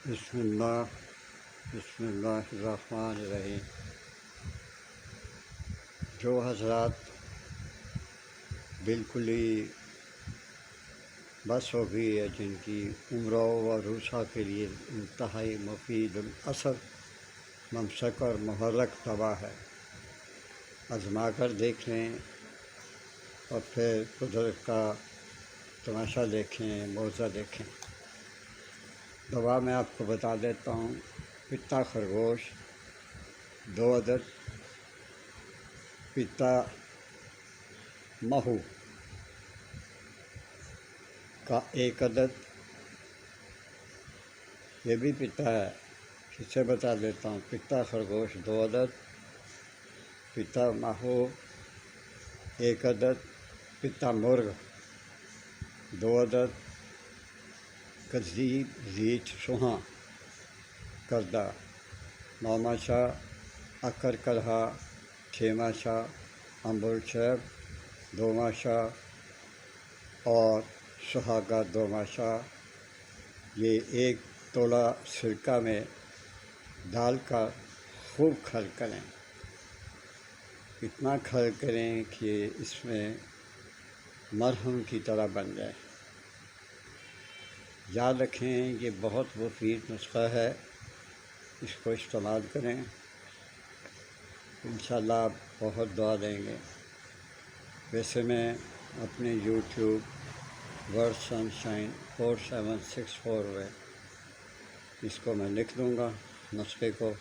بسم اللہ الرحمن الرحیم۔ جو حضرات بالکل ہی بس ہو گئی ہے، جن کی عمرہ و عروسہ کے لیے انتہائی مفید الاثر ممسک اور محرک دوا ہے، آزما کر دیکھ لیں اور پھر قدرت کا تماشا دیکھیں، معجزہ دیکھیں۔ دوا میں آپ کو بتا دیتا ہوں، پتا خرگوش 2 عدد، پتا مہو کا 1 عدد، یہ بھی پتا ہے، پھر سے بتا دیتا ہوں، پتا خرگوش 2 عدد، پتا مہو 1 عدد، پتا مرغ 2 عدد، کذیب ریچھ سوہاں کردہ 9 ماشا، اکر کرہا 6 ماشا، امبر شیب 2 ماشا اور سہاگا 2 ماشا۔ یہ 1 تولہ سرکہ میں ڈال کر خوب کھل کریں، اتنا کھل کریں کہ اس میں مرہم کی طرح بن جائے۔ یاد رکھیں یہ بہت مفید نسخہ ہے، اس کو استعمال کریں، انشاءاللہ آپ بہت دعا دیں گے۔ ویسے میں اپنے یوٹیوب ورڈ سن شائن 4764 میں اس کو میں لکھ دوں گا نسخے کو،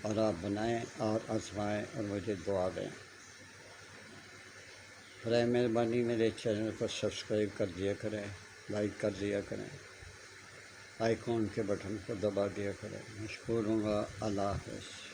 اور آپ بنائیں اور آزمائیں اور مجھے دعا دیں۔ برائے مہربانی میرے چینل کو سبسکرائب کر دیا کریں، لائک کر دیا کریں، آئیکن کے بٹن کو دبا دیا کریں۔ مشکور ہوں گا۔ اللہ حافظ۔